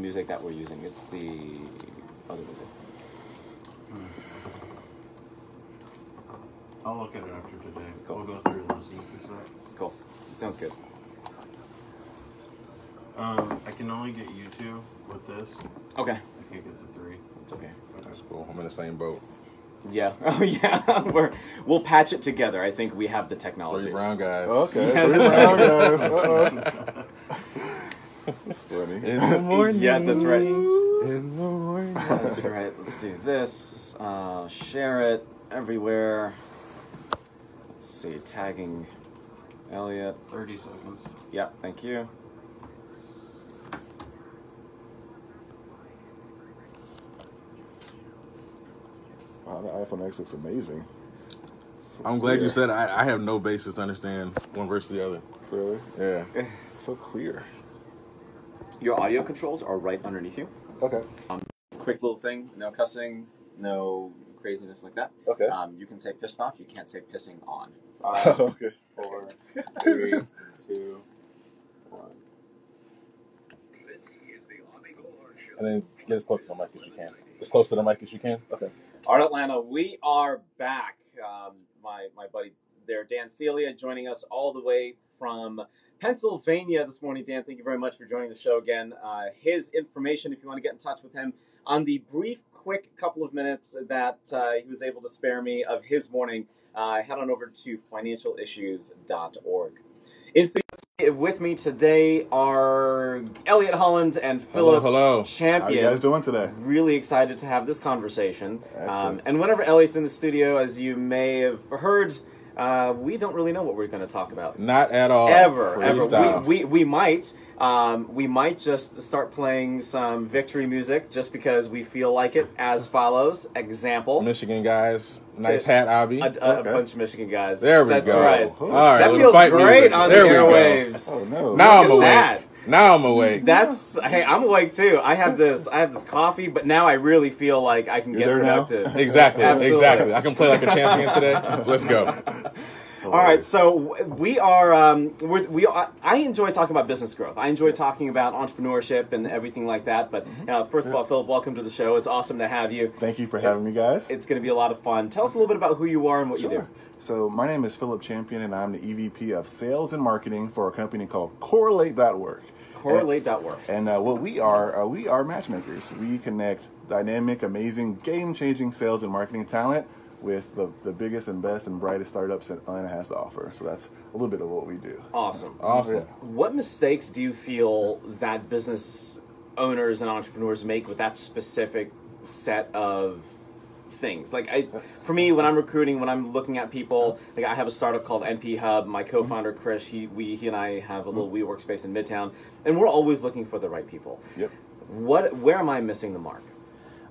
music that we're using. It's the other music. I'll look at it after today. Cool. We'll go through and listen to that. Cool. Sounds good. I can only get you two with this. Okay. I can't get the three. It's okay. That's cool. I'm in the same boat. Yeah. Oh, yeah. We'll patch it together. I think we have the technology. 3 brown guys. Okay. Yeah, 3 brown guys. Uh-oh. That's funny. In the morning. Yeah, that's right. In the morning. That's right. Let's do this. Share it everywhere. Let's see. Tagging Elliot. 30 seconds. Yeah, thank you. Wow, the iPhone X looks amazing. So I'm glad clear. you said I have no basis to understand one versus the other. Really? Yeah. So clear. Your audio controls are right underneath you. Okay. Quick little thing. No cussing. No craziness like that. Okay. You can say pissed off. You can't say pissing on. Okay. 4, 3, 2, 1. And then get as close to the mic as you can. As close to the mic as you can. Okay. Art Atlanta, we are back. My buddy there, Dan Celia, joining us all the way from Pennsylvania this morning. Dan, thank you very much for joining the show again. His information, if you want to get in touch with him, on the brief, quick couple of minutes that he was able to spare me of his morning, head on over to financialissues.org. In studio with me today are Elliot Holland and Philip Hello. Champion. How are you guys doing today? Really excited to have this conversation. Excellent. And whenever Elliot's in the studio, as you may have heard, we don't really know what we're going to talk about. Not at all. Ever. Freestyle. We might just start playing some victory music just because we feel like it, as follows. Example. Michigan guys. Nice hat, Abhi. A bunch of Michigan guys. There we That's go. right. All right. That well, feels fight great music. on There the we go. airwaves. Oh no. Now I'm Look awake. at that. Now I'm awake. That's hey, I'm awake too. I have this coffee, but now I really feel like I can You're get there now? productive. Exactly. Absolutely. Exactly. I can play like a champion today. Let's go. All right, so we are. I enjoy talking about business growth. I enjoy talking about entrepreneurship and everything like that. But first of all, Philip, welcome to the show. It's awesome to have you. Thank you for having me, guys. It's going to be a lot of fun. Tell us a little bit about who you are and what you do. So my name is Philip Champion, and I'm the EVP of Sales and Marketing for a company called Correlate.work. Correlate.work. And what we are matchmakers. We connect dynamic, amazing, game-changing sales and marketing talent with the biggest and best and brightest startups that Atlanta has to offer. So that's a little bit of what we do. Awesome. Awesome. Yeah. What mistakes do you feel that business owners and entrepreneurs make with that specific set of things? Like for me, when I'm recruiting, when I'm looking at people, like I have a startup called NP Hub. My co-founder Chris, he and I have a little WeWork space in Midtown, and we're always looking for the right people. Yep. Where am I missing the mark?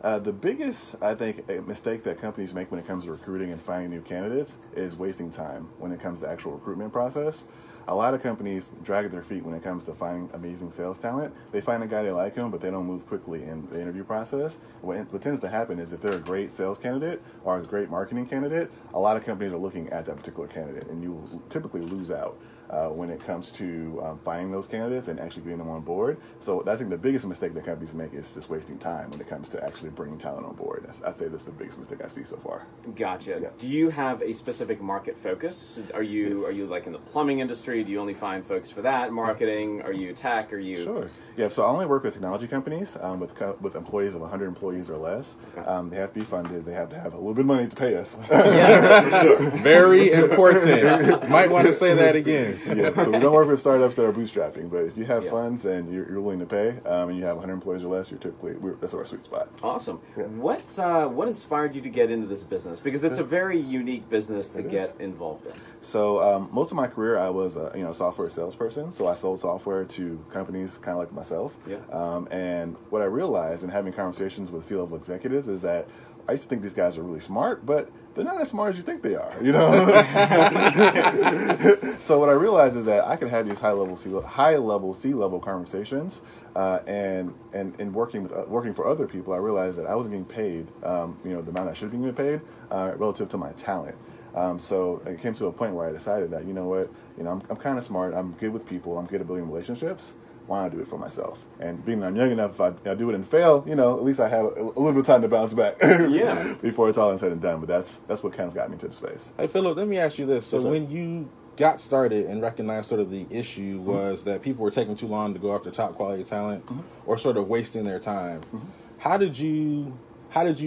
The biggest, I think, mistake that companies make when it comes to recruiting and finding new candidates is wasting time when it comes to actual recruitment process. A lot of companies drag their feet when it comes to finding amazing sales talent. They find a guy, they like him, but they don't move quickly in the interview process. What tends to happen is if they're a great sales candidate or a great marketing candidate, a lot of companies are looking at that particular candidate, and you will typically lose out when it comes to finding those candidates and actually getting them on board. So I think the biggest mistake that companies make is just wasting time when it comes to actually bringing talent on board. I'd say that's the biggest mistake I see so far. Gotcha. Yeah. Do you have a specific market focus? Are you like in the plumbing industry? Do you only find folks for that? Marketing? Are you tech? Are you? Sure. Yeah, so I only work with technology companies with employees of 100 employees or less. Okay. They have to be funded. They have to have a little bit of money to pay us. Yeah, for sure. Very important. Might want to say that again. Yeah, so we don't work with startups that are bootstrapping, but if you have Yeah. funds and you're willing to pay, and you have 100 employees or less, that's our sweet spot. Awesome. Yeah. What inspired you to get into this business? Because it's a very unique business to It get is. involved in. So most of my career, I was a software salesperson. So I sold software to companies kind of like myself. Yeah. And what I realized in having conversations with C-level executives is that I used to think these guys are really smart, but they're not as smart as you think they are, you know? So what I realized is that I could have these high-level C-level conversations, and working for other people, I realized that I wasn't getting paid, the amount I should be getting paid, relative to my talent. So it came to a point where I decided that, I'm kind of smart, I'm good with people, I'm good at building relationships. why not do it for myself? And being that I'm young enough, if I do it and fail, you know, at least I have a little bit of time to bounce back. Yeah. Before it's all said and done. But that's what kind of got me into the space. Hey, Philip, let me ask you this. So Yes, sir. when you got started and recognized sort of the issue was that people were taking too long to go after top quality talent or sort of wasting their time, how did you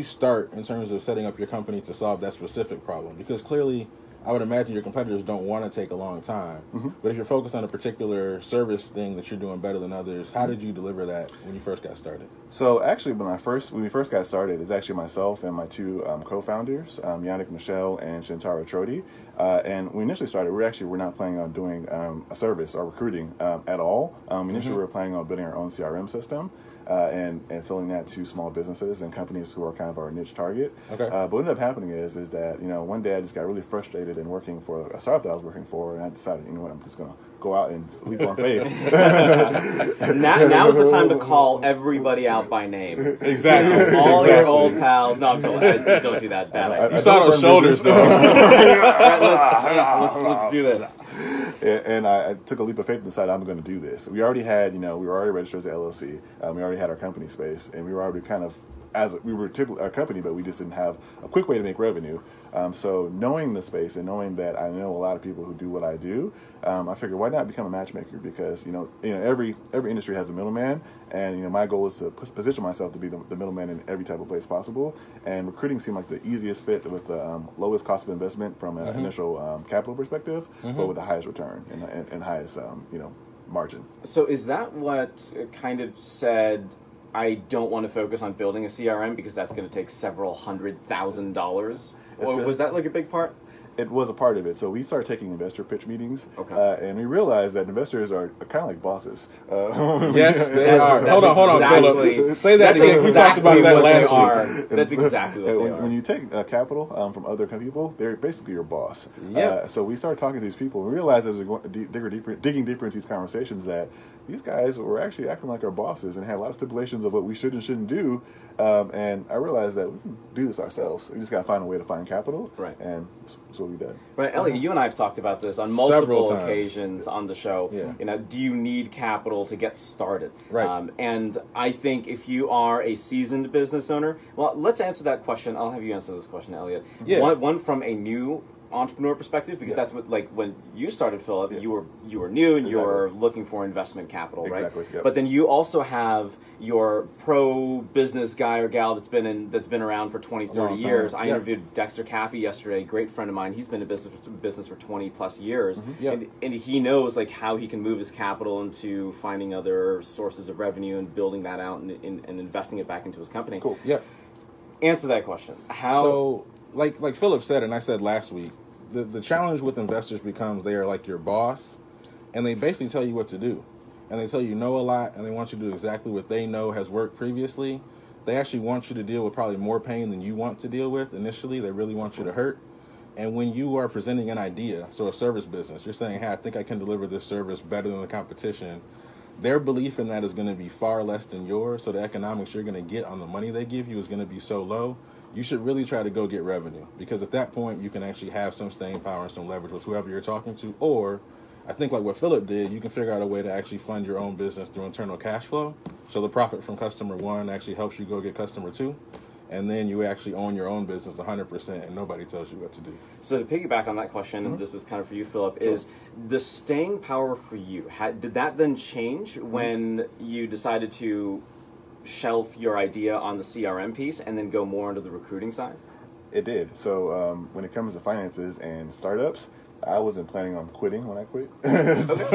start in terms of setting up your company to solve that specific problem? Because clearly, I would imagine your competitors don't want to take a long time. But if you're focused on a particular service thing that you're doing better than others, how did you deliver that when you first got started? So actually, when we first got started, it's actually myself and my two co-founders, Yannick Michel and Shintara Trodi. And when we initially started, we were not planning on doing a service or recruiting at all. Initially, we were planning on building our own CRM system. And selling that to small businesses and companies who are kind of our niche target. Okay. But what ended up happening is that, you know, one day I just got really frustrated in working for a startup that I was working for, and I decided, you know what, I'm just going to go out and leap on faith. Now is the time to call everybody out by name. Exactly. All your old pals. No, don't do that. Bad idea. You saw those shoulders, though. Let's do this. And I took a leap of faith and decided I'm going to do this. We already had, we were already registered as an LLC. We already had our company space, and we were already kind of, we were typically a company, but we just didn't have a quick way to make revenue. So knowing the space and knowing that I know a lot of people who do what I do, I figured why not become a matchmaker? Because every industry has a middleman, and my goal is to position myself to be the middleman in every type of place possible. And recruiting seemed like the easiest fit with the lowest cost of investment from an initial capital perspective, but with the highest return and highest margin. So is that what kind of said, I don't want to focus on building a CRM because that's going to take several $100,000? Or was that like a big part? It was a part of it. So we started taking investor pitch meetings, and we realized that investors are kind of like bosses. Yes, they are. Hold on, Philip. Say that again. We talked about that last week. That's exactly what they are. When you take capital from other people, they're basically your boss. So we started talking to these people and realized as we were digging deeper into these conversations that these guys were actually acting like our bosses and had a lot of stipulations of what we should and shouldn't do. And I realized that we can do this ourselves. We just got to find a way to find capital. Right. And that's what we did. Right, Elliot, you and I have talked about this on multiple occasions on the show. Yeah. Do you need capital to get started? Right. And I think if you are a seasoned business owner, well, let's answer that question. I'll have you answer this question, Elliot. Yeah. One from a new entrepreneur perspective, because that's what, like, when you started, Philip, you were new and you were looking for investment capital, right? Exactly. Yep. But then you also have your pro business guy or gal that's been around for 20, 30 years. I interviewed Dexter Caffey yesterday, a great friend of mine. He's been in business for 20 plus years, and he knows like how he can move his capital into finding other sources of revenue and building that out and investing it back into his company. Cool. Yeah. Answer that question. How? So, like Philip said, and I said last week, the challenge with investors becomes they are like your boss, and they basically tell you what to do. And they tell you know a lot, and they want you to do exactly what they know has worked previously. They actually want you to deal with probably more pain than you want to deal with initially. They really want you to hurt. And when you are presenting an idea, so a service business, you're saying, hey, I think I can deliver this service better than the competition. Their belief in that is going to be far less than yours, so the economics you're going to get on the money they give you is going to be so low. You should really try to go get revenue, because at that point you can actually have some staying power and some leverage with whoever you're talking to. Or I think like what Philip did, you can figure out a way to actually fund your own business through internal cash flow. So the profit from customer one actually helps you go get customer two. And then you actually own your own business 100% and nobody tells you what to do. So to piggyback on that question, and this is kind of for you, Philip, is the staying power for you, did that then change when you decided to shelf your idea on the CRM piece and then go more into the recruiting side? It did. So when it comes to finances and startups, I wasn't planning on quitting when I quit. It's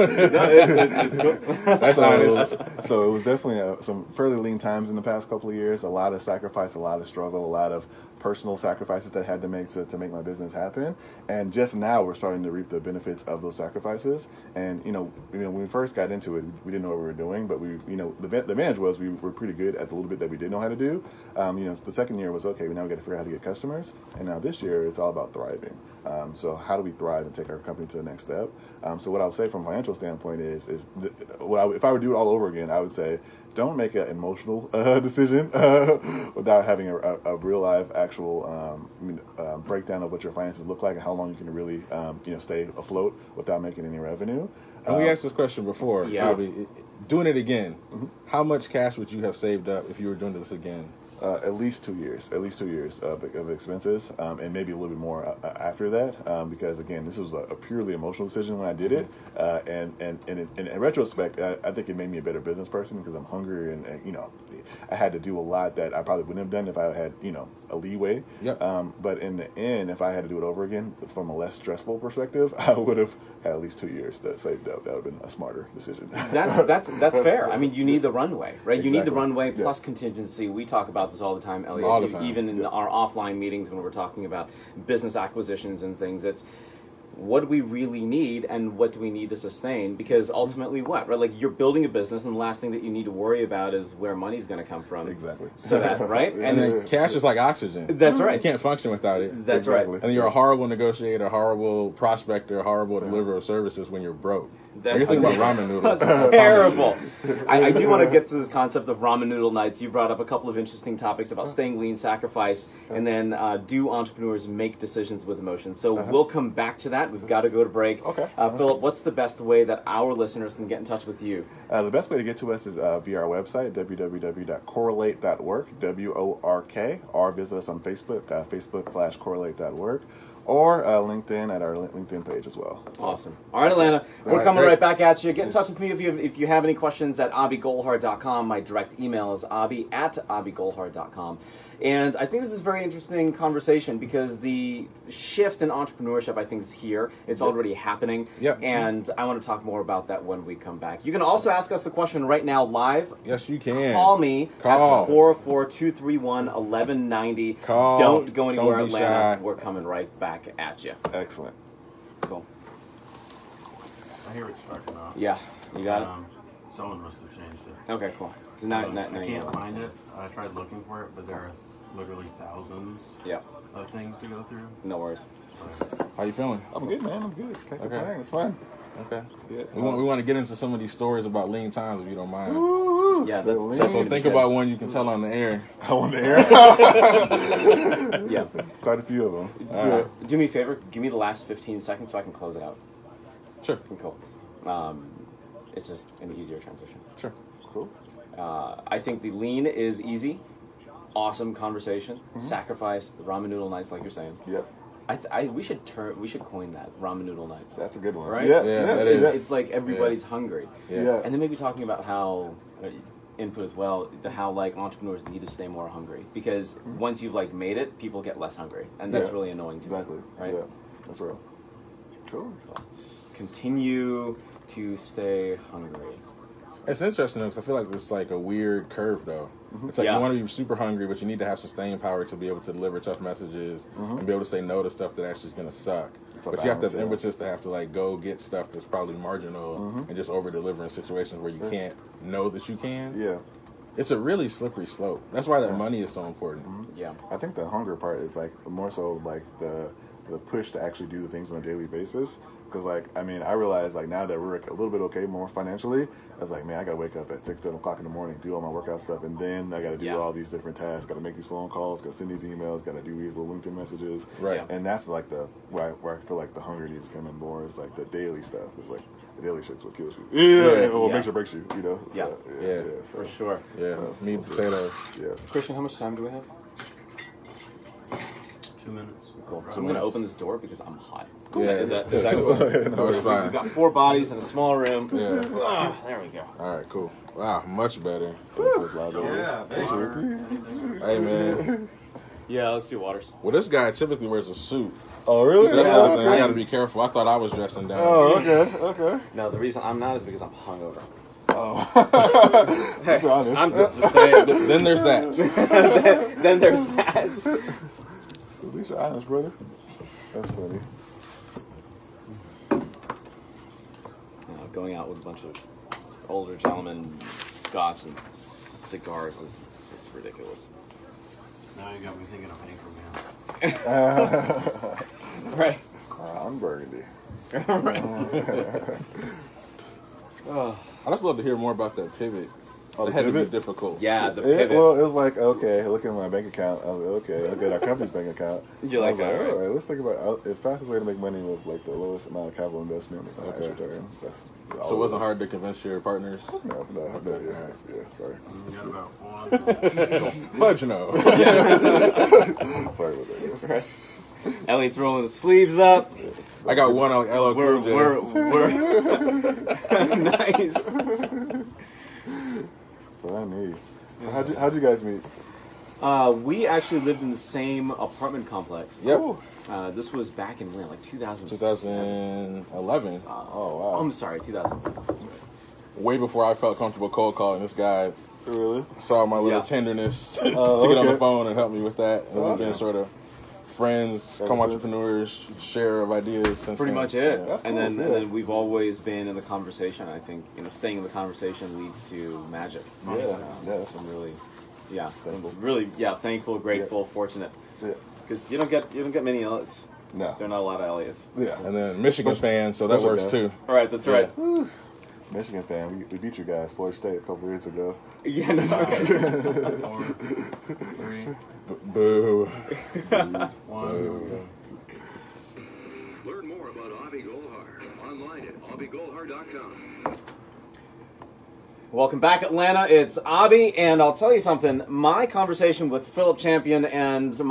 cool. That's honest. So it was definitely some fairly lean times in the past couple of years. A lot of sacrifice, a lot of struggle, a lot of personal sacrifices that I had to make to make my business happen. And just now we're starting to reap the benefits of those sacrifices. And when we first got into it, we didn't know what we were doing, but the advantage was we were pretty good at the little bit that we did know how to do. The second year was okay. Now we got to figure out how to get customers. And now this year it's all about thriving. So how do we thrive and take our company to the next step? So what I would say from a financial standpoint is if I were to do it all over again, I would say don't make an emotional decision without having a real live actual breakdown of what your finances look like and how long you can really stay afloat without making any revenue. And we asked this question before. Yeah. Abhi, doing it again, how much cash would you have saved up if you were doing this again? At least 2 years. At least 2 years of expenses, and maybe a little bit more after that. Because again, this was a purely emotional decision when I did it. And in retrospect, I think it made me a better business person because I'm hungry and I had to do a lot that I probably wouldn't have done if I had a leeway. Yep. But in the end, if I had to do it over again from a less stressful perspective, I would have had at least 2 years that saved up. That would have been a smarter decision. That's fair. I mean, you need the runway, right? You need the Exactly. runway plus contingency. We talk about this all the time, Elliot. All the time. Even in our offline meetings when we're talking about business acquisitions and things, it's what do we really need and what do we need to sustain? Because ultimately what, right? Like you're building a business and the last thing that you need to worry about is where money's going to come from. Exactly. So that, right? And then cash is like oxygen. That's right. You can't function without it. That's Exactly. right. And you're a horrible negotiator, horrible prospector, horrible deliverer of services when you're broke. That's You're thinking about ramen noodles. That's terrible. I do want to get to this concept of ramen noodle nights. You brought up a couple of interesting topics about staying lean, sacrifice, and then do entrepreneurs make decisions with emotion? So we'll come back to that. We've got to go to break. Okay. Philip, what's the best way that our listeners can get in touch with you? The best way to get to us is via our website, www.correlate.work, WORK, or visit us on Facebook, Facebook.com/correlate.work, or LinkedIn at our LinkedIn page as well. So, Awesome. All right, Atlanta. We're right, coming great. right back at you. Get in touch with me if you have any questions at abhigolhar.com. My direct email is abhi@abhigolhar.com. And I think this is a very interesting conversation because the shift in entrepreneurship, I think, is here. It's already happening. Yep. And I want to talk more about that when we come back. You can also ask us the question right now live. Yes, you can. Call me Call. at 404-231-1190. Call. Don't go anywhere, Don't be Atlanta. shy. We're coming right back at you. excellent. Cool. I hear what you're talking about. Yeah. You got it? Someone must have changed it. Okay, cool. So now, I now you can't know. find it. I tried looking for it, but there are literally thousands Yeah, of things to go through. no worries. So, How you feeling? I'm good, man. I'm good. Can't Okay. complain. It's fun. Okay. Yeah. We want to get into some of these stories about lean times if you don't mind. Woo-hoo. Yeah, So that's- So lean. think about one you can tell on the air. On the air. Yeah. Quite a few of them. Do me a favor. Give me the last 15 seconds so I can close it out. Sure. Cool. It's just an easier transition. Sure. Cool. I think the lean is easy. Awesome conversation. Sacrifice the ramen noodle nights, like you're saying. Yep. We should coin that ramen noodle nights. That's a good one. Right? Yeah. Yeah, yeah, that It's, is. it's like everybody's hungry. Yeah. And then maybe talking about how input as well, how like entrepreneurs need to stay more hungry because once you've like made it, people get less hungry, and that's Yeah. really annoying to me. Exactly. Right? Yeah. That's real. Cool. Continue to stay hungry. It's interesting though, because I feel like it's like a weird curve though. It's like Yeah. you want to be super hungry, but you need to have sustained power to be able to deliver tough messages and be able to say no to stuff that actually is going to suck. It's a But you have to have balance, yeah. impetus to have to like go get stuff that's probably marginal and just over deliver in situations where you can't know that you can. Yeah. It's a really slippery slope. That's why that money is so important. Yeah. I think the hunger part is like more so like the push to actually do the things on a daily basis. Because like, I mean, I realize like now that we're a little bit okay more financially, I was like, man, I gotta wake up at 6, 7 o'clock in the morning, do all my workout stuff, and then I gotta do Yeah. all these different tasks, gotta make these phone calls, gotta send these emails, gotta do these little LinkedIn messages. Right. Yeah. And that's like where I feel like the hunger needs to come in more is like the daily stuff. It's like the daily shit's what kills you. Yeah. Or Yeah. makes or breaks you, you know? Yeah. So, Yeah. so, For sure. Yeah, So, meat and potatoes. yeah. Christian, how much time do we have? 2 minutes. Cool. So I'm going to open this door because I'm hot. Cool. Yeah, Is that it's- cool? No, it's We've fine. got 4 bodies in a small room. Yeah. Ah, there we go. All right, cool. Wow, much better. It's loud over Yeah, there. Hey, man. Yeah, let's do waters. Well, this guy typically wears a suit. Oh, really? That's the Oh, other thing. I okay. got to be careful. I thought I was dressing down. Oh, okay. No, the reason I'm not is because I'm hungover. Oh. Hey, Be honest. I'm just saying. Then there's that. Then there's that. At least you're honest, brother. That's funny. Going out with a bunch of older gentlemen, scotch and cigars is just ridiculous. Now you got me thinking of Anchorman. Right. Crown Burgundy. Right. I just love to hear more about that pivot. Oh, It the had to be pivot? difficult. Yeah, the pivot. Well, it was like, okay, look at my bank account. I was like, okay, look at our company's bank account. You're I was like, like, all right. all right, let's think about the fastest way to make money was like the lowest amount of capital investment with the highest Okay. return. That's So it wasn't hard to convince your partners? No, yeah, sorry. We got about one. Fudge no. Sorry about that. Yes. Elliot's rolling his sleeves up. I got one on LL We're Cool J. nice. So I need. So how'd you guys meet? We actually lived in the same apartment complex. Yep. This was back in when, like 2000. 2011. Oh wow. I'm sorry, 2000. Way before I felt comfortable cold calling, this guy Really? saw my little Yeah. tenderness to Oh, get on the okay. phone and help me with that. And we've Okay. been sort of friends, Ever co-entrepreneurs, share of ideas since Pretty then. much it. Yeah. That's and cool, then yeah. and then we've always been in the conversation. I think staying in the conversation leads to magic. Yeah. Yeah. I'm really, thankful, grateful, fortunate. Yeah. Because you don't get many Elliots. No. There are not a lot of Elliots. Yeah. And then Michigan fan, so that That's works okay. too. All right, that's Yeah. right. Michigan fan. We beat you guys, Florida State, a couple years ago. Yeah, no, 4, 3, Boo. 1. Learn more about Abhi Golhar online at abhigolhar.com. Welcome back, Atlanta. It's Abhi, and I'll tell you something. My conversation with Philip Champion and so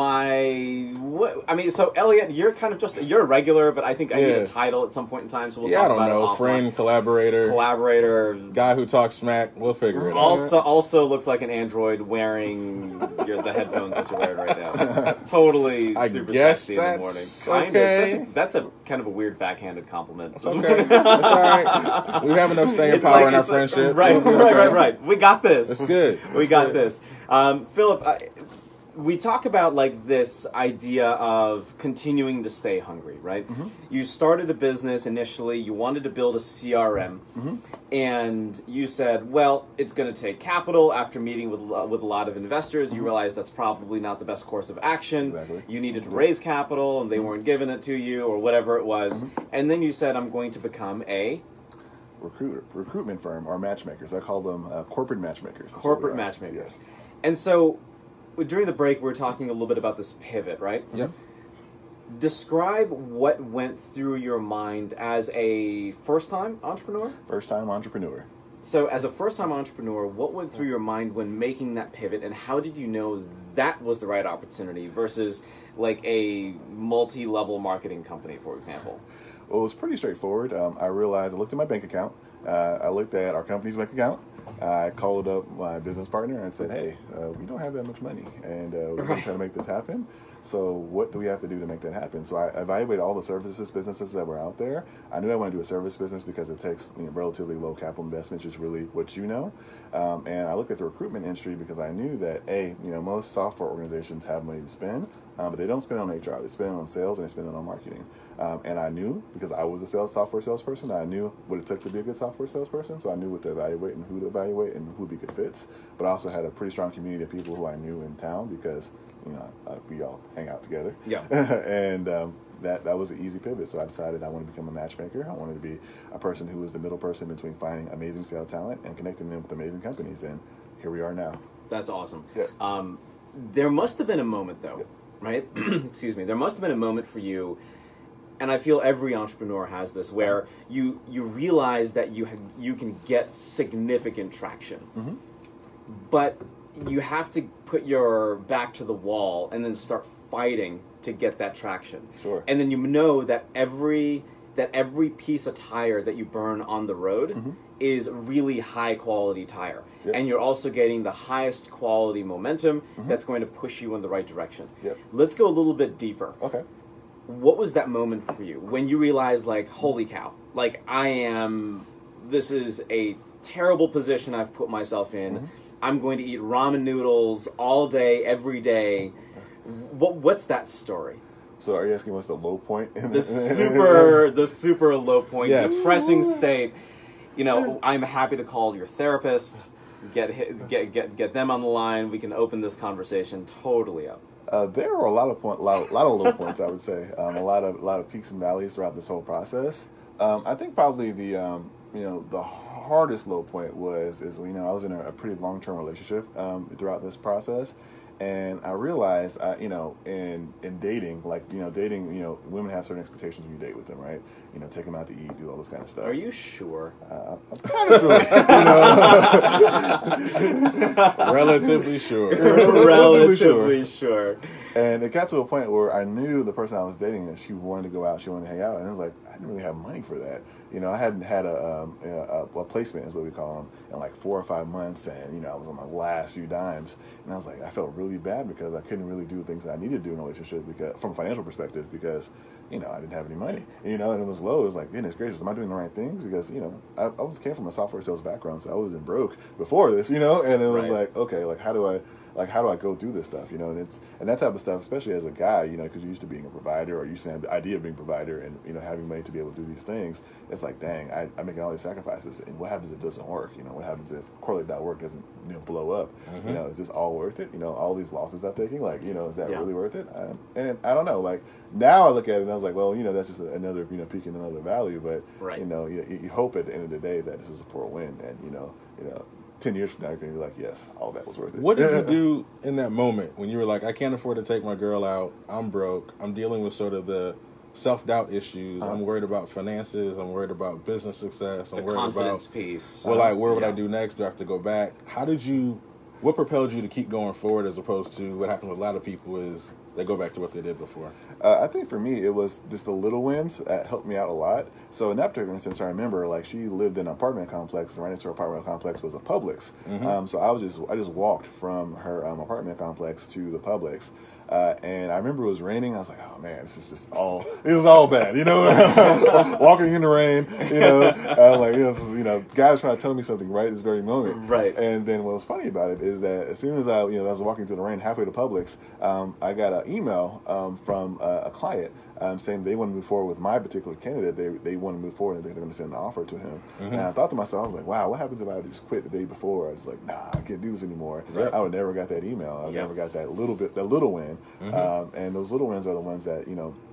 Elliot, you're kind of you're a regular, but I think I need Yeah. a title at some point in time. So we'll Yeah, I talk don't about know. it offline. Friend, collaborator, Guy who talks smack. We'll figure it out. also looks like an android wearing the headphones that you're wearing right now. Totally I super guess sexy in the morning. that's Kind okay. of. That's a kind of a weird backhanded compliment. It's okay. That's all right. We have enough staying It's power like- in our it's like- friendship. Right. We got this. That's good. We That's got good. this. Philip, we talk about like this idea of continuing to stay hungry, right? Mm-hmm. You started a business initially, you wanted to build a CRM, Mm-hmm. and you said, well, it's going to take capital. After meeting with a lot of investors, you realized that's probably not the best course of action. Exactly. You needed to raise capital, and they weren't giving it to you, or whatever it was. And then you said, I'm going to become a Recruitment firm or matchmakers. I call them corporate matchmakers. That's what corporate we are. matchmakers. Yes. And so, during the break, we were talking a little bit about this pivot, right? Yep. Describe what went through your mind as a first-time entrepreneur. First-time entrepreneur. So, as a first-time entrepreneur, what went through your mind when making that pivot, and how did you know that was the right opportunity versus like a multi-level marketing company, for example? Well, it was pretty straightforward. I realized I looked at my bank account. I looked at our company's bank account. I called up my business partner and said, hey, we don't have that much money, and we're going to try to make this happen. So what do we have to do to make that happen? So I evaluated all the services businesses that were out there. I knew I wanted to do a service business because it takes relatively low capital investment, just really what you know. And I looked at the recruitment industry because I knew that, most software organizations have money to spend, but they don't spend on HR. They spend it on sales and they spend it on marketing. And I knew, because I was a software salesperson, I knew what it took to be a good software salesperson. So I knew what to evaluate and who to evaluate and who would be good fits. But I also had a pretty strong community of people who I knew in town because we all hang out together. Yeah. And that was an easy pivot. So I decided I wanted to become a matchmaker. I wanted to be a person who was the middle person between finding amazing sales talent and connecting them with amazing companies. And here we are now. That's awesome. Yeah. There must have been a moment, though, Yeah. right? Excuse me. There must have been a moment for you, and I feel every entrepreneur has this, where you realize that you can get significant traction, but you have to put your back to the wall and then start fighting to get that traction. Sure. And then you know that every piece of tire that you burn on the road is really high quality tire. Yep. And you're also getting the highest quality momentum that's going to push you in the right direction. Yep. Let's go a little bit deeper. Okay. What was that moment for you when you realized, like, holy cow, like this is a terrible position I've put myself in. I'm going to eat ramen noodles all day, every day. What's that story? So are you asking what's the low point? The super low point, Yes. depressing state. I'm happy to call your therapist, get them on the line. We can open this conversation totally up. There were a lot of low points, I would say. A lot of peaks and valleys throughout this whole process. I think probably the hardest low point is I was in a pretty long-term relationship throughout this process. And I realized, in dating, women have certain expectations when you date with them, right? Take them out to eat, do all this kind of stuff. Are you sure? I'm kind of sure. Relatively sure. Relatively sure. And it got to a point where I knew the person I was dating that she wanted to go out, she wanted to hang out, and it was like, I didn't really have money for that. I hadn't had a placement, is what we call them, in like 4 or 5 months, and I was on my last few dimes, and I was like, I felt really bad because I couldn't really do the things that I needed to do in a relationship from a financial perspective because I didn't have any money, and it was low. It was like, goodness gracious, am I doing the right things? Because I came from a software sales background, so I wasn't broke before this, and it was like, okay, like how do I go do this stuff, and that type of stuff, especially as a guy, because you're used to being a provider or you used to have the idea of being a provider and, having money to be able to do these things. It's like, dang, I'm making all these sacrifices. And what happens if it doesn't work? What happens if Correlate.work doesn't blow up? Mm-hmm. Is this all worth it? All these losses I'm taking, like, is that really worth it? And I don't know. Like, now I look at it and I was like, well, that's just another, peak in another value. But, right. You hope at the end of the day that this is for a win. And, 10 years from now, you're going to be like, yes, all that was worth it. What did you do in that moment when you were like, I can't afford to take my girl out, I'm broke, I'm dealing with sort of the self-doubt issues, I'm worried about finances, I'm worried about business success, I'm the worried confidence about, piece. Well, where would I do next? Do I have to go back? What propelled you to keep going forward as opposed to what happens with a lot of people is they go back to what they did before? I think for me, it was just the little wins that helped me out a lot. So in that particular instance, I remember like she lived in an apartment complex, and right next to her apartment complex was a Publix. Mm-hmm. So I just walked from her apartment complex to the Publix. And I remember it was raining. I was like, oh man, this is just it was all bad, walking in the rain, I was like, guys trying to tell me something right this very moment. Right. And then what was funny about it is that as soon as I was walking through the rain halfway to Publix, I got an email from a client saying they want to move forward with my particular candidate. They want to move forward and they're going to send an offer to him. Mm-hmm. And I thought to myself, I was like, wow, what happens if I just quit the day before? I was like, nah, I can't do this anymore. Right. I would never got that email. I never got that little win. Mm-hmm. And those little wins are the ones that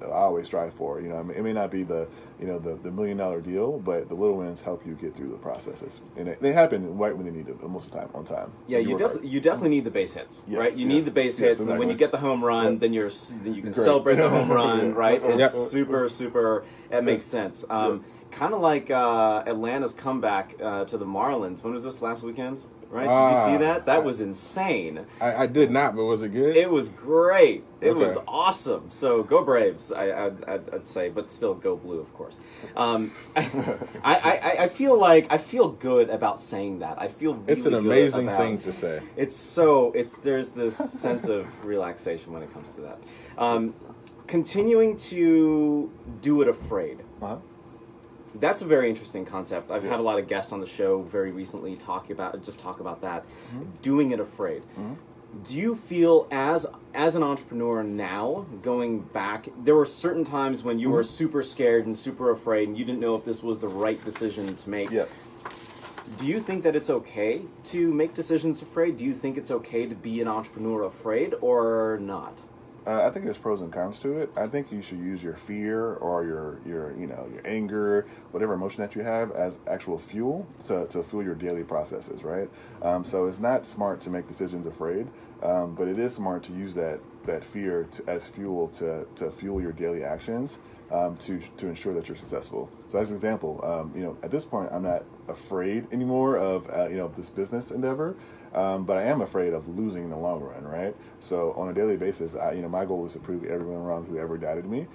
I always strive for. It may not be the $1 million deal, but the little wins help you get through the processes, and they happen right when they need it most of the time, on time. Yeah, you definitely need the base hits, yes, right? You need the base hits, and when you get the home run, then you can celebrate the home run, right? It's super. That makes sense. Kind of like Atlanta's comeback to the Marlins. When was this, last weekend? Right? Did you see that? That was insane. I did not, but was it good? It was great. It was awesome. So go Braves, I'd say, but still go Blue, of course. I feel good about saying that. I feel really it's an amazing good thing to say. There's this sense of relaxation when it comes to that. Continuing to do it afraid. Uh-huh. That's a very interesting concept. I've had a lot of guests on the show very recently talk about that. Mm-hmm. Doing it afraid. Mm-hmm. Do you feel as an entrepreneur now, going back, there were certain times when you were super scared and super afraid and you didn't know if this was the right decision to make? Yeah. Do you think that it's okay to make decisions afraid? Do you think it's okay to be an entrepreneur afraid or not? I think there's pros and cons to it. I think you should use your fear or your anger, whatever emotion that you have, as actual fuel to fuel your daily processes, right? So it's not smart to make decisions afraid, but it is smart to use that fear as fuel to fuel your daily actions to ensure that you're successful. So as an example, at this point, I'm not afraid anymore of this business endeavor. But I am afraid of losing in the long run, right? So on a daily basis, my goal is to prove everyone wrong who ever doubted me.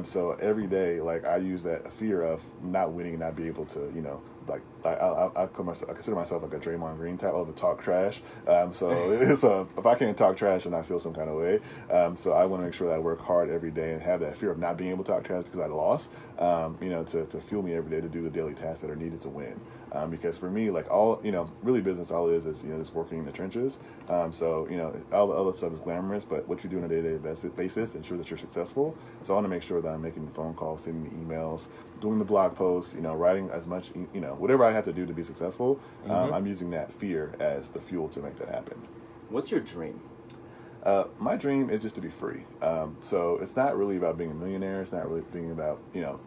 So every day, I use that fear of not winning and not be able to, I consider myself like a Draymond Green type, the talk trash. So if I can't talk trash, then I feel some kind of way. So I want to make sure that I work hard every day and have that fear of not being able to talk trash because I lost, to fuel me every day to do the daily tasks that are needed to win. Because for me, really business, all it is just working in the trenches. All the other stuff is glamorous, but what you do on a day-to-day basis, ensure that you're successful. So I want to make sure that I'm making the phone calls, sending the emails, doing the blog posts, writing as much, whatever I have to do to be successful. I'm using that fear as the fuel to make that happen. What's your dream? My dream is just to be free. So it's not really about being a millionaire. It's not really being about,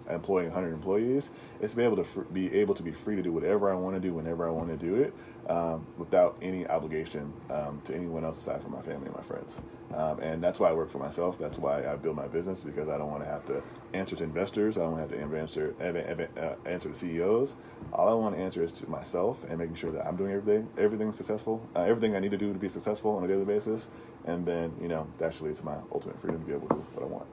employing 100 employees. It's to be able to be free to do whatever I want to do whenever I want to do it, without any obligation to anyone else aside from my family and my friends. And that's why I work for myself. That's why I build my business, because I don't want to have to answer to investors. I don't want to have to answer to CEOs. All I want to answer is to myself and making sure that I'm doing everything successful, everything I need to do to be successful on a daily basis. And then, that actually leads to my ultimate freedom to be able to do what I want.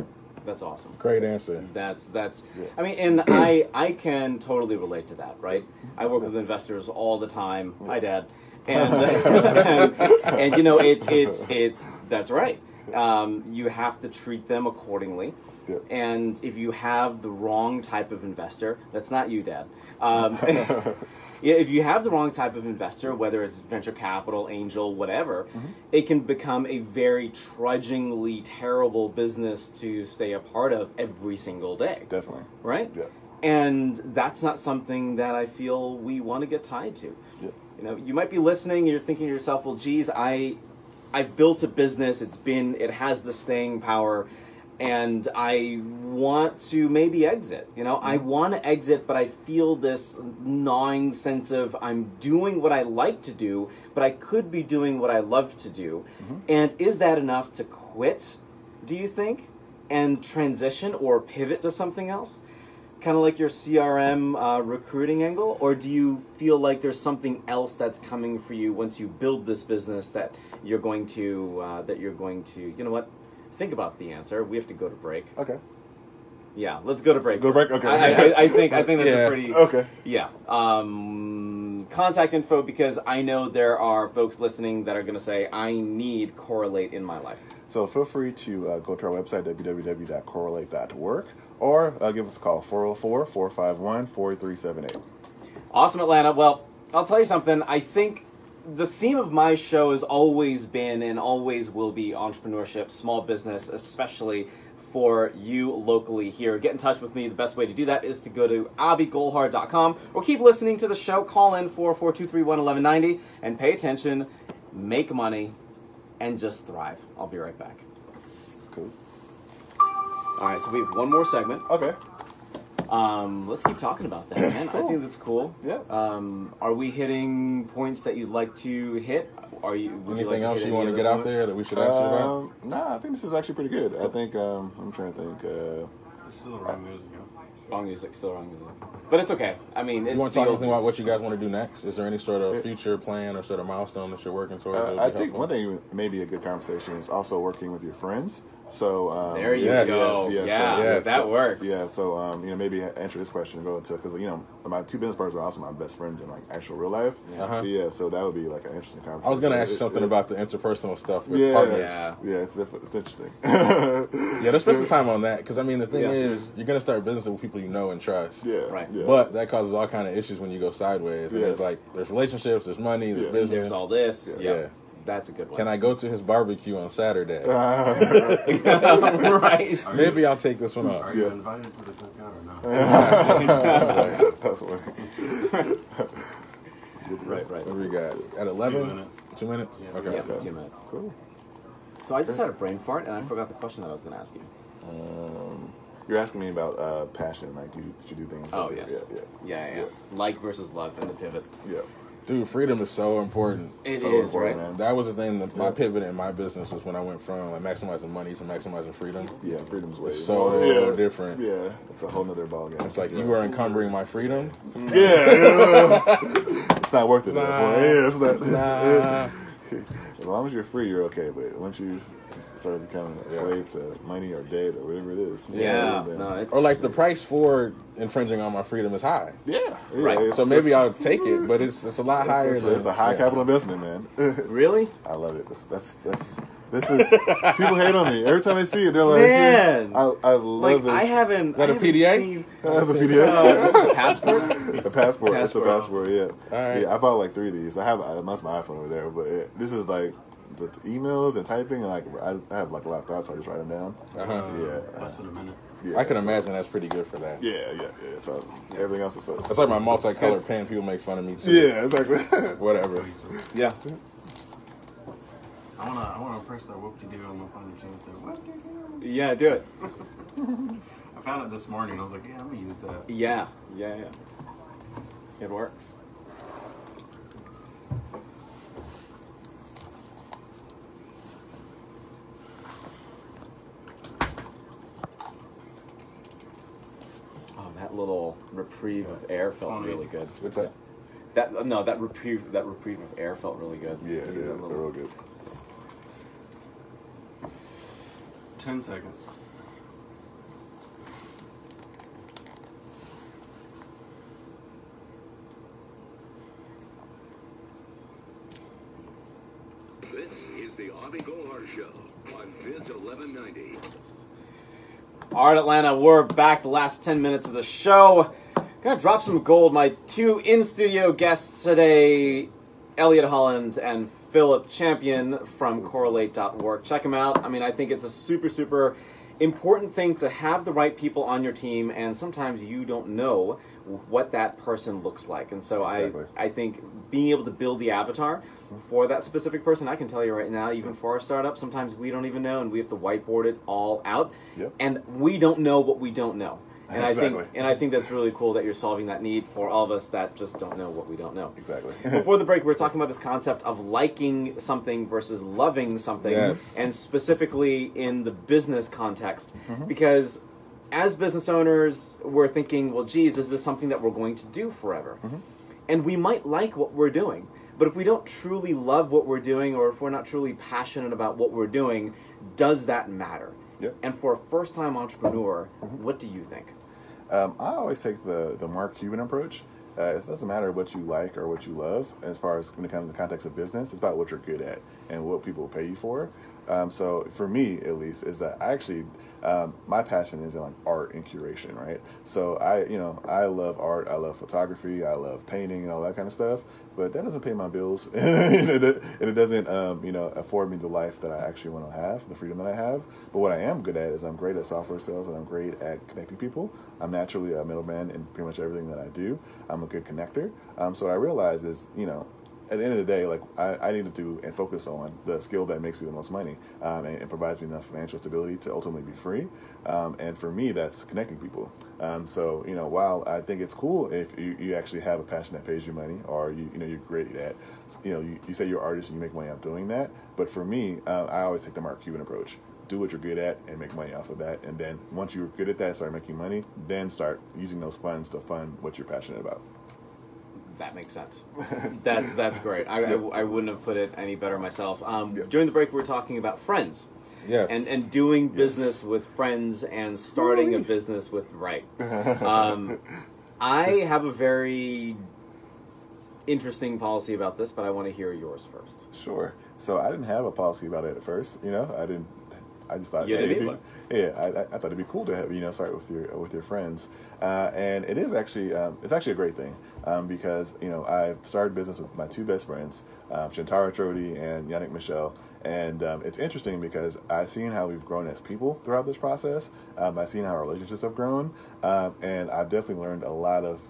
That's awesome. Great answer. That's. Yeah. I mean, and I can totally relate to that, right? I work with investors all the time. Hi, Dad. And it's that's right. You have to treat them accordingly. Yep. And if you have the wrong type of investor, that's not you, Dad. If you have the wrong type of investor, whether it's venture capital, angel, whatever, it can become a very trudgingly terrible business to stay a part of every single day. Definitely. Right? Yeah. And that's not something that I feel we want to get tied to. Yeah. You might be listening and you're thinking to yourself, well, geez, I've built a business, it has the staying power, and I want to maybe exit. I want to exit, but I feel this gnawing sense of I'm doing what I like to do, but I could be doing what I love to do. And is that enough to quit, do you think, and transition or pivot to something else? Kind of like your CRM recruiting angle, or do you feel like there's something else that's coming for you once you build this business that you're going to, you know what? Think about the answer. We have to go to break. Okay. Yeah, let's go to break. Go to break? Okay. I think that's a pretty... Okay. Yeah. Contact info, because I know there are folks listening that are going to say, I need Correlate in my life. So feel free to go to our website, www.correlate.work, or give us a call, 404-451-4378. Awesome, Atlanta. Well, I'll tell you something. I think the theme of my show has always been and always will be entrepreneurship, small business, especially for you locally here. Get in touch with me. The best way to do that is to go to abhigolhar.com, or keep listening to the show. Call in 44231-1190 and pay attention, make money, and just thrive. I'll be right back. Cool. All right, so we have one more segment. Okay. Let's keep talking about that, man. Cool. I think that's cool. Yeah. Are we hitting points that you'd like to hit? Anything else you want to get out there that we should ask you about? Nah, I think this is actually pretty good. I think, I'm trying to think. It's still the wrong music, Wrong music, still wrong music. But it's okay. I mean, it's You want to talk anything about what you guys want to do next? Is there any sort of future plan or sort of milestone that you're working towards? I think one thing maybe a good conversation is also working with your friends. So there you go. That works. Yeah. So maybe answer this question and go into, because my two business partners are also my best friends in like actual real life. Yeah. So that would be like an interesting conversation. I was going to ask you something about the interpersonal stuff with partners. Yeah. It's interesting. Yeah, let's spend some time on that, because I mean the thing is you're going to start business with people you know and trust. Yeah. Right. Yeah. But that causes all kind of issues when you go sideways. And there's relationships, there's money, there's business. There's all this. Yeah. That's a good one. Can I go to his barbecue on Saturday? Right. Maybe I'll take this one off. Are you invited to the cookout or no? That's what. Right. What do we got? At 11? 2 minutes? Yeah. Okay. Yeah, 2 minutes. Cool. So I just had a brain fart, and I forgot the question that I was going to ask you. You're asking me about passion, like you do things. Oh, yes. Yeah. Like versus love and the pivot. Yeah. Dude, freedom is so important. It So is, important, right? man. That was the thing that my pivot in my business was when I went from maximizing money to maximizing freedom. Yeah, freedom's way So more. different. Yeah, it's a whole nother ballgame. It's like you are encumbering my freedom. It's not worth it. It's not. Nah. As long as you're free, you're okay. But once you start becoming a slave to money or debt or whatever it is, Or like the price for infringing on my freedom is high. Right. So maybe I'll take it, but it's a lot higher. It's a high capital investment, man. Really? I love it. This is people hate on me every time they see it. They're like, Man. I love this. I haven't. That a I haven't PDA? Seen, That's a this PDA. is a passport. A passport. It's a Passport. passport. Yeah. All right. Yeah. I bought like 3 of these. I have that's my iPhone over there, but this is like the emails and typing, and like I have like a lot of thoughts, so I just write them down. Less than a minute. Yeah, I can imagine that's pretty good for that. Yeah. So everything else is so. That's like my multicolored pen. People make fun of me too. Yeah, exactly. Whatever. Yeah. I wanna press that whoop-de-doo. I'm gonna find a chance there. Whoop-de-doo. Yeah, do it. I found it this morning. I was like, yeah, I'm gonna use that. Yeah. It works. Oh, that little reprieve of air felt really good. What's that? That reprieve of air felt really good. Yeah, they're real good. 10 seconds. This is the Abhi Golhar Show on Biz 1190. All right, Atlanta, we're back. The last 10 minutes of the show. Gonna drop some gold. My two in-studio guests today, Elliot Holland and Philip Champion from Correlate.work. Check them out. I mean, I think it's a super, super important thing to have the right people on your team, and sometimes you don't know what that person looks like. And so Exactly. I think being able to build the avatar for that specific person, I can tell you right now, even for our startup, sometimes we don't even know, and we have to whiteboard it all out. Yep. And we don't know what we don't know. And Exactly. I think that's really cool that you're solving that need for all of us that just don't know what we don't know. Exactly. Before the break, we were talking about this concept of liking something versus loving something, Yes. and specifically in the business context, because as business owners, we're thinking, well, geez, is this something that we're going to do forever? And we might like what we're doing, but if we don't truly love what we're doing, or if we're not truly passionate about what we're doing, does that matter? Yep. And for a first-time entrepreneur, what do you think? I always take the Mark Cuban approach. It doesn't matter what you like or what you love as far as when it comes to the context of business. It's about what you're good at and what people will pay you for. So for me, at least, is that I actually, my passion is in like art and curation, right? So I love art, I love photography, I love painting and all that kind of stuff. But that doesn't pay my bills, and it doesn't, afford me the life that I actually want to have, the freedom that I have. But what I am good at is I'm great at software sales, and I'm great at connecting people. I'm naturally a middleman in pretty much everything that I do. I'm a good connector. So what I realize is, at the end of the day, like I need to do and focus on the skill that makes me the most money and provides me enough financial stability to ultimately be free. And for me, that's connecting people. So while I think it's cool if you actually have a passion that pays you money, or you're great at, you say you're an artist and you make money out doing that. But for me, I always take the Mark Cuban approach. Do what you're good at and make money off of that. And then once you're good at that, start making money, then start using those funds to fund what you're passionate about. That makes sense. That's great. I wouldn't have put it any better myself. During the break, we were talking about friends. Yes. And doing business with friends and starting a business with I have a very interesting policy about this, but I want to hear yours first. Sure. So I didn't have a policy about it at first. I just thought, I thought it'd be cool to have, start with your friends, and it is actually it's actually a great thing because I've started business with my two best friends, Shantara Trodi and Yannick Michel, and it's interesting because I've seen how we've grown as people throughout this process. I've seen how our relationships have grown, and I've definitely learned a lot of.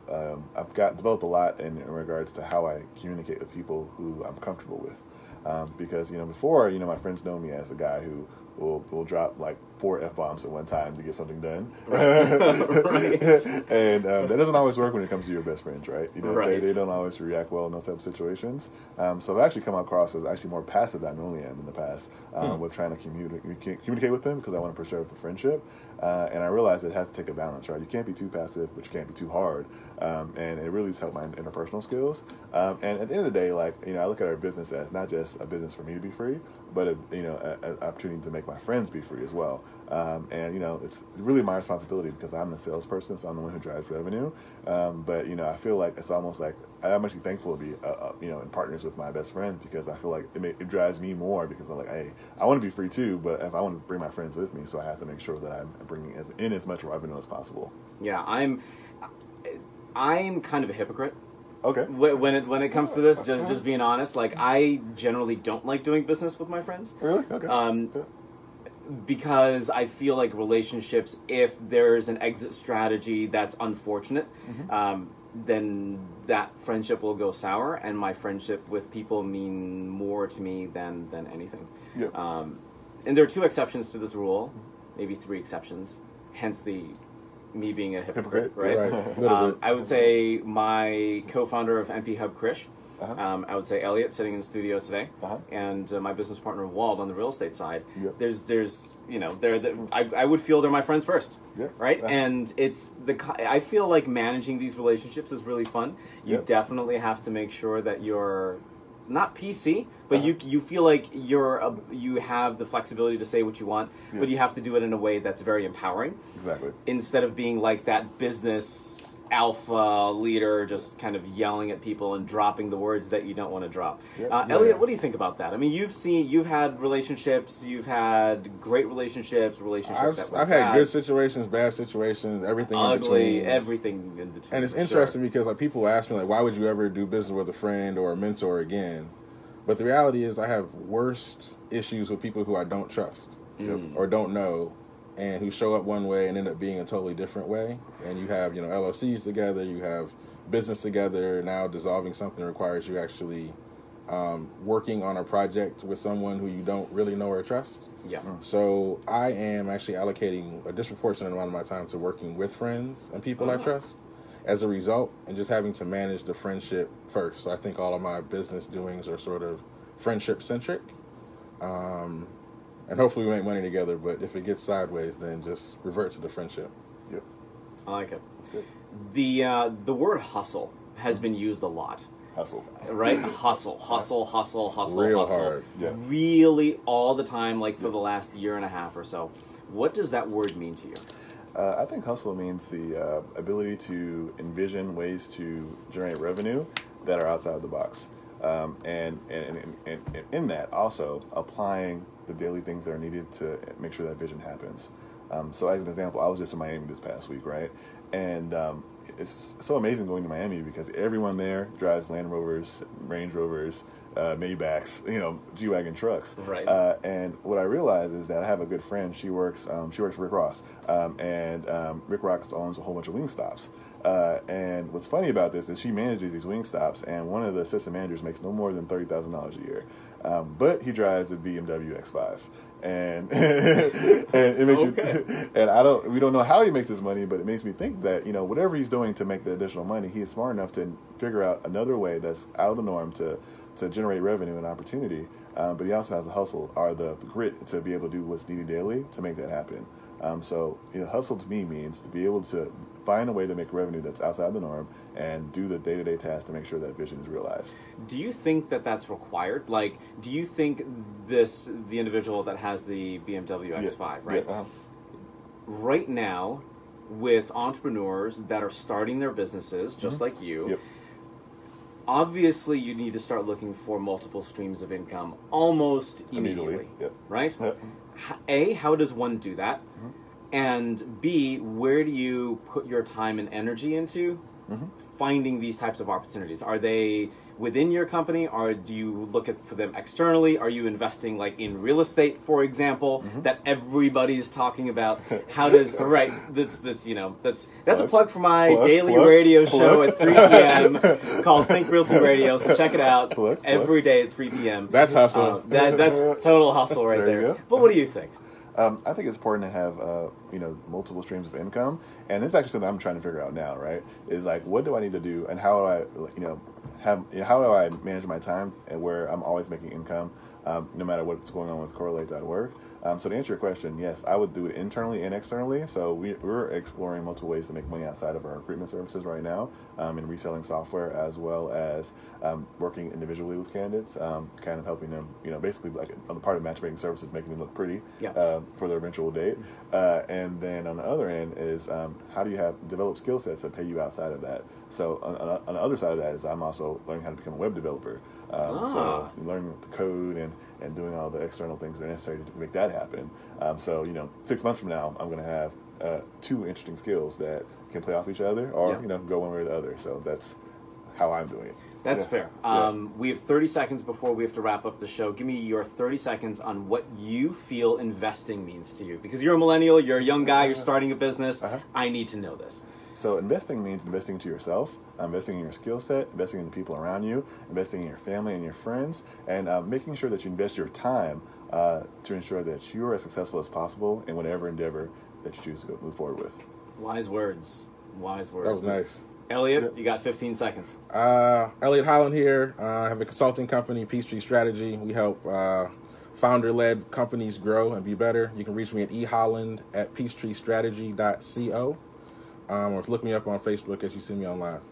I've developed a lot in regards to how I communicate with people who I'm comfortable with, because before my friends know me as a guy who will drop like 4 F-bombs at one time to get something done. Right. And that doesn't always work when it comes to your best friends, right? They don't always react well in those type of situations. So I've actually come across as actually more passive than I normally am in the past with trying to communicate with them because I want to preserve the friendship. And I realized it has to take a balance, right? You can't be too passive, but you can't be too hard. And it really has helped my interpersonal skills. And at the end of the day, I look at our business as not just a business for me to be free, but an opportunity to make my friends be free as well. And it's really my responsibility because I'm the salesperson, so I'm the one who drives revenue. But I feel like it's almost like I'm actually thankful to be in partners with my best friends because I feel like it drives me more because I'm like, hey, I want to be free too, but if I want to bring my friends with me, so I have to make sure that I'm bringing in as much revenue as possible. Yeah, I'm kind of a hypocrite. Okay. When it comes to this, just being honest, like I generally don't like doing business with my friends. Really? Okay. Because I feel like relationships, if there's an exit strategy, that's unfortunate. then that friendship will go sour, and my friendship with people mean more to me than anything. Yep. And there are 2 exceptions to this rule, maybe 3 exceptions, hence me being a hypocrite, right? I would say my co-founder of MP Hub, Krish. I would say Elliot, sitting in the studio today, and my business partner Wald on the real estate side. Yep. There's I would feel they're my friends first, right? And I feel like managing these relationships is really fun. You definitely have to make sure that you're not PC, but you feel like you have the flexibility to say what you want, but you have to do it in a way that's very empowering. Exactly. Instead of being like that business alpha leader, just kind of yelling at people and dropping the words that you don't want to drop. Elliot, what do you think about that? I mean, you've had relationships, you've had great relationships. I've had good situations, bad situations, everything in between. Everything in between. And it's interesting because like people ask me like, why would you ever do business with a friend or a mentor again? But the reality is, I have worst issues with people who I don't trust or don't know, and who show up one way and end up being a totally different way. And you have, LLCs together, you have business together. Now dissolving something requires you actually working on a project with someone who you don't really know or trust. Yeah. So I am actually allocating a disproportionate amount of my time to working with friends and people I trust. As a result, and just having to manage the friendship first. So I think all of my business doings are sort of friendship-centric. And hopefully we make money together, but if it gets sideways, then just revert to the friendship. Yep. I like it. Good. The word hustle has been used a lot. Hustle. Right? Hustle. Real hard. Yeah. Really all the time, like for the last year and a half or so. What does that word mean to you? I think hustle means the ability to envision ways to generate revenue that are outside of the box. And in that, also applying the daily things that are needed to make sure that vision happens. So as an example, I was just in Miami this past week, right? And it's so amazing going to Miami because everyone there drives Land Rovers, Range Rovers, Maybachs, G-Wagon trucks. Right. And what I realized is that I have a good friend. She works for Rick Ross, and Rick Ross owns a whole bunch of wing stops. And what's funny about this is she manages these wing stops, and one of the assistant managers makes no more than $30,000 a year, but he drives a BMW X5. And it makes you, and we don't know how he makes his money, but it makes me think that whatever he's doing to make the additional money, he is smart enough to figure out another way that's out of the norm to generate revenue and opportunity. But he also has the hustle or the grit to be able to do what's needed daily to make that happen. So hustle to me means to be able to find a way to make revenue that's outside the norm and do the day-to-day tasks to make sure that vision is realized. Do you think that that's required? Like, do you think the individual that has the BMW X5, right? Yeah, right now, with entrepreneurs that are starting their businesses, just like you, obviously you need to start looking for multiple streams of income almost immediately. Right? A, how does one do that? And B, where do you put your time and energy into finding these types of opportunities? Are they within your company, or do you look for them externally? Are you investing like in real estate, for example, that everybody's talking about? How does that's a plug for my daily radio show at 3 p.m. called Think Realty Radio. So check it out every day at 3 p.m. That's hustle. That's total hustle right there. But what do you think? I think it's important to have multiple streams of income, and it's actually something I'm trying to figure out now. Right? Is like, what do I need to do, and how do I how do I manage my time and where I'm always making income, no matter what's going on with Correlate.work. So to answer your question, yes, I would do it internally and externally. So we're exploring multiple ways to make money outside of our recruitment services right now, in reselling software as well as working individually with candidates, kind of helping them, basically like on the part of matchmaking services, making them look pretty for their eventual date. And then on the other end is how do you develop skill sets that pay you outside of that. So on the other side of that is I'm also learning how to become a web developer. So learning the code and doing all the external things that are necessary to make that happen. So 6 months from now, I'm going to have 2 interesting skills that can play off each other, or go one way or the other. So that's how I'm doing it. That's fair. We have 30 seconds before we have to wrap up the show. Give me your 30 seconds on what you feel investing means to you. Because you're a millennial, you're a young guy, you're starting a business. I need to know this. So investing means investing into yourself, investing in your skill set, investing in the people around you, investing in your family and your friends, and making sure that you invest your time to ensure that you're as successful as possible in whatever endeavor that you choose to move forward with. Wise words. Wise words. That was nice. Elliot, you got 15 seconds. Elliot Holland here. I have a consulting company, Peachtree Strategy. We help founder-led companies grow and be better. You can reach me at eholland@peachtreestrategy.co. Or look me up on Facebook as you see me online.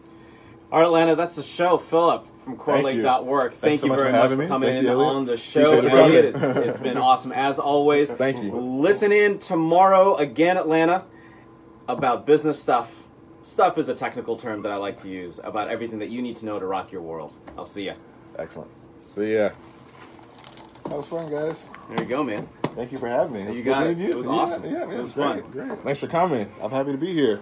All right, Atlanta, that's the show. Philip from Correlate.work. Thank you very much for coming in on the show. Elliot, it's been awesome as always. Thank you. Listen in tomorrow again, Atlanta, about business stuff. Stuff is a technical term that I like to use about everything that you need to know to rock your world. I'll see ya. Excellent. See ya. That was fun, guys. There you go, man. Thank you for having me. You got it. It was awesome. Yeah, man, it was fun. Great. Thanks for coming. I'm happy to be here.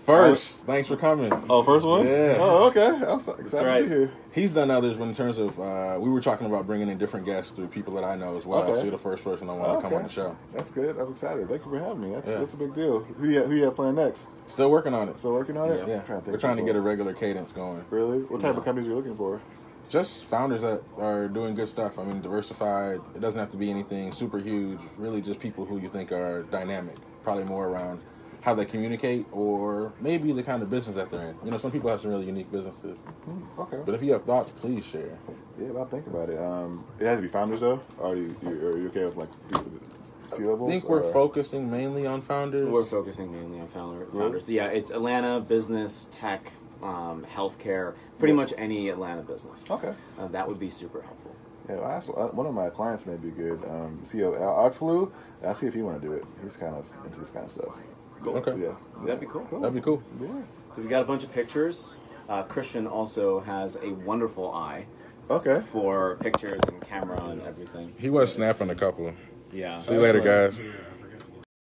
First, thanks for coming. Oh, first one? Yeah. Oh, okay. I'm so excited to be here. He's done others in terms of, we were talking about bringing in different guests through people that I know as well. Okay. So you're the first person I want to come on the show. That's good. I'm excited. Thank you for having me. That's a big deal. Who you have planned next? Still working on it. Still working on it? Yeah. We're trying to get a regular cadence going. Really? What type of companies are you looking for? Just founders that are doing good stuff. I mean, diversified. It doesn't have to be anything super huge. Really just people who you think are dynamic. Probably more around how they communicate or maybe the kind of business that they're in. You know, some people have some really unique businesses. Okay. But if you have thoughts, please share. Yeah, I'll think about it. It has to be founders, though? Or are you okay with, like, C-levels? I think we're focusing mainly on founders. We're focusing mainly on founders. Yeah, it's Atlanta, business, tech, healthcare, pretty much any Atlanta business. Okay. That would be super helpful. Yeah, one of my clients may be good. CEO Oxflu. I'll see if he want to do it. He's kind of into this kind of stuff. Cool. Okay. Yeah. That'd be cool. That'd be cool. Yeah. So we got a bunch of pictures. Christian also has a wonderful eye Okay. for pictures and camera and everything. He was snapping a couple. Yeah. See you later, guys.